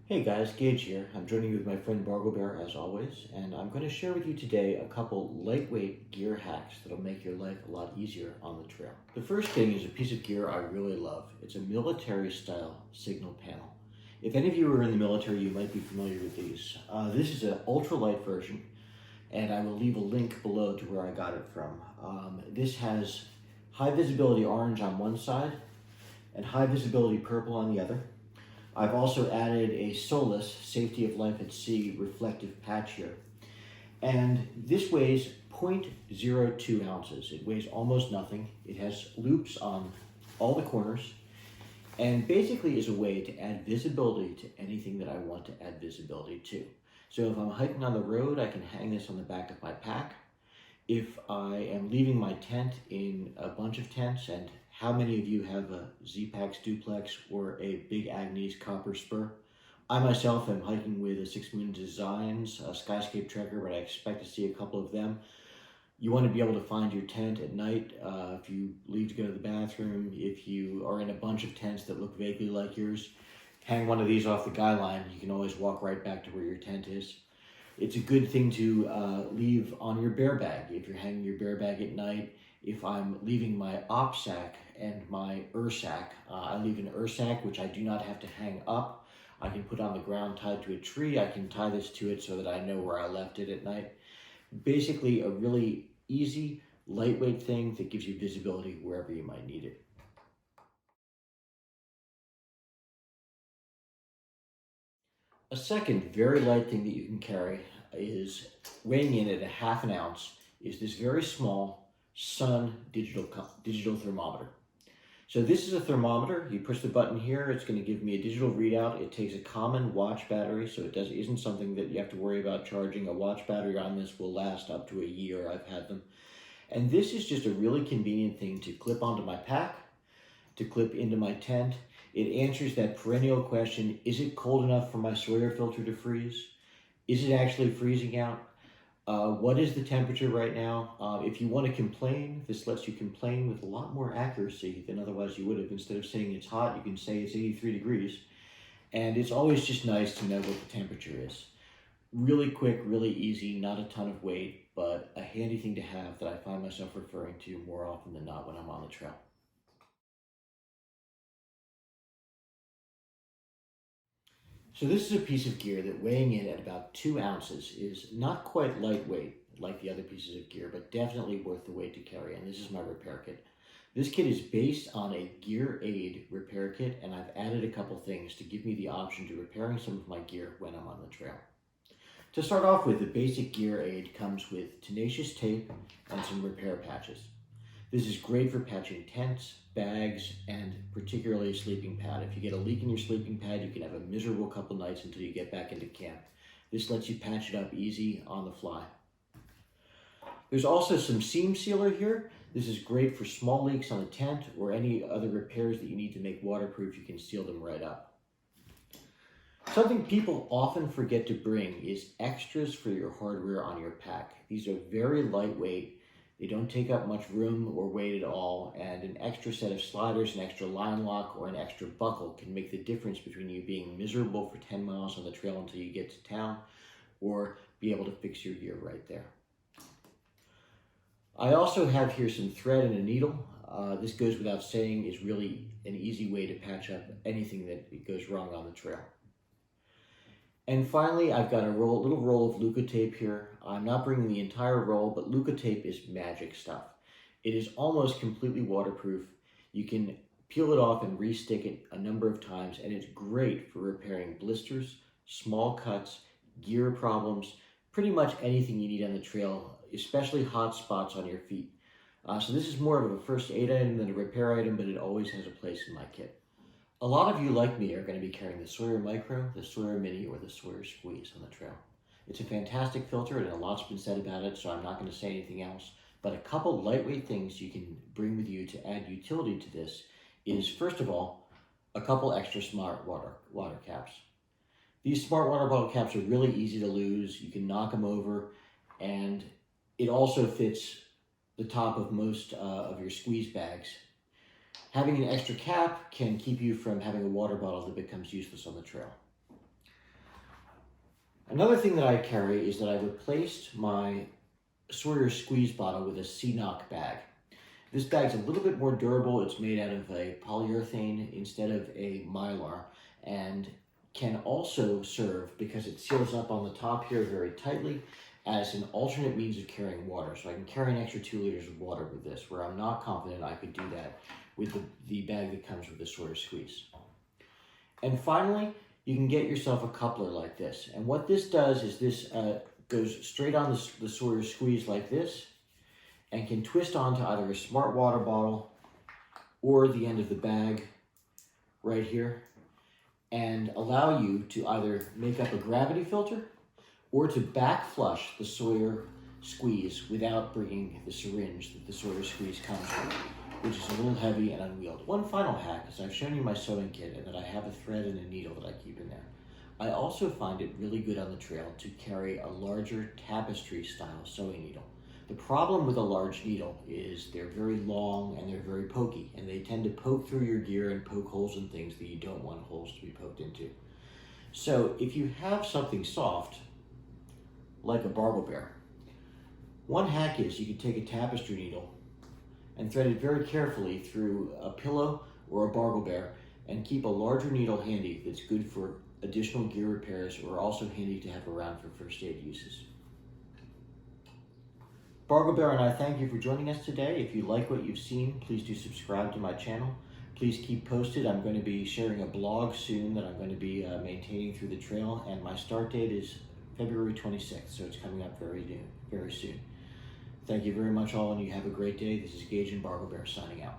Hey guys, Gage here. I'm joining you with my friend Bargo Bear as always, and I'm going to share with you today a couple lightweight gear hacks that'll make your life a lot easier on the trail. The first thing is a piece of gear I really love. It's a military style signal panel. If any of you are in the military, you might be familiar with these. This is an ultralight version, and I will leave a link below to where I got it from. This has high visibility orange on one side and high visibility purple on the other. I've also added a SOLAS, Safety of Life at Sea, reflective patch here. And this weighs 0.02 ounces. It weighs almost nothing. It has loops on all the corners and basically is a way to add visibility to anything that I want to add visibility to. So if I'm hiking on the road, I can hang this on the back of my pack. If I am leaving my tent in a bunch of tents, and how many of you have a Z-Pax duplex or a Big Agnes copper spur? I myself am hiking with a Six Moon Designs, a Skyscape Trekker, but I expect to see a couple of them. You want to be able to find your tent at night if you leave to go to the bathroom, if you are in a bunch of tents that look vaguely like yours. Hang one of these off the guy line. You can always walk right back to where your tent is. It's a good thing to leave on your bear bag if you're hanging your bear bag at night. If I'm leaving my op sack and my sack, I leave an sack which I do not have to hang up. I can put on the ground tied to a tree. I can tie this to it so that I know where I left it at night. Basically a really easy, lightweight thing that gives you visibility wherever you might need it. A second very light thing that you can carry is, weighing in at a half an ounce, is this very small Sun digital thermometer. So this is a thermometer. You push the button here, it's going to give me a digital readout. It takes a common watch battery, so it isn't something that you have to worry about charging. A watch battery on this will last up to a year. I've had them. And this is just a really convenient thing to clip onto my pack, to clip into my tent. It answers that perennial question, is it cold enough for my Sawyer filter to freeze? Is it actually freezing out? What is the temperature right now? If you want to complain, this lets you complain with a lot more accuracy than otherwise you would have. Instead of saying it's hot, you can say it's 83 degrees. And it's always just nice to know what the temperature is. Really quick, really easy, not a ton of weight, but a handy thing to have that I find myself referring to more often than not when I'm on the trail. So this is a piece of gear that, weighing in at about 2 ounces, is not quite lightweight like the other pieces of gear, but definitely worth the weight to carry, and this is my repair kit. This kit is based on a Gear Aid repair kit, and I've added a couple things to give me the option to repairing some of my gear when I'm on the trail. To start off with, the basic Gear Aid comes with tenacious tape and some repair patches. This is great for patching tents, bags, and particularly a sleeping pad. If you get a leak in your sleeping pad, you can have a miserable couple nights until you get back into camp. This lets you patch it up easy on the fly. There's also some seam sealer here. This is great for small leaks on the tent or any other repairs that you need to make waterproof. You can seal them right up. Something people often forget to bring is extras for your hardware on your pack. These are very lightweight. They don't take up much room or weight at all, and an extra set of sliders, an extra line lock, or an extra buckle can make the difference between you being miserable for 10 miles on the trail until you get to town, or be able to fix your gear right there. I also have here some thread and a needle. This goes without saying, is really an easy way to patch up anything that goes wrong on the trail. And finally, I've got a little roll of Luca tape here. I'm not bringing the entire roll, but Luca tape is magic stuff. It is almost completely waterproof. You can peel it off and re-stick it a number of times, and it's great for repairing blisters, small cuts, gear problems, pretty much anything you need on the trail, especially hot spots on your feet. So this is more of a first aid item than a repair item, but it always has a place in my kit. A lot of you, like me, are going to be carrying the Sawyer Micro, the Sawyer Mini, or the Sawyer Squeeze on the trail. It's a fantastic filter, and a lot's been said about it, so I'm not going to say anything else. But a couple lightweight things you can bring with you to add utility to this is, first of all, a couple extra smart water caps. These smart water bottle caps are really easy to lose. You can knock them over, and it also fits the top of most of your squeeze bags. Having an extra cap can keep you from having a water bottle that becomes useless on the trail. Another thing that I carry is that I replaced my Sawyer squeeze bottle with a C-Knock bag. This bag's a little bit more durable. It's made out of a polyurethane instead of a mylar, and can also serve, because it seals up on the top here very tightly, as an alternate means of carrying water. So I can carry an extra 2 liters of water with this, where I'm not confident I could do that with the bag that comes with the Sawyer squeeze. And finally, you can get yourself a coupler like this. And what this does is this goes straight on the Sawyer squeeze like this, and can twist onto either a smart water bottle or the end of the bag right here, and allow you to either make up a gravity filter or to back flush the Sawyer squeeze without bringing the syringe that the Sawyer squeeze comes with, which is a little heavy and unwieldy. One final hack is I've shown you my sewing kit and that I have a thread and a needle that I keep in there. I also find it really good on the trail to carry a larger tapestry style sewing needle. The problem with a large needle is they're very long and they're very pokey, and they tend to poke through your gear and poke holes in things that you don't want holes to be poked into. So if you have something soft, like a Bargle Bear, one hack is you can take a tapestry needle and thread it very carefully through a pillow or a Bargle Bear, and keep a larger needle handy that's good for additional gear repairs, or also handy to have around for first aid uses. Bargle Bear and I thank you for joining us today. If you like what you've seen, please do subscribe to my channel. Please keep posted. I'm going to be sharing a blog soon that I'm going to be maintaining through the trail, and my start date is February 26th, so it's coming up very soon. Thank you very much all, and you have a great day. This is Gage and Bargle Bear signing out.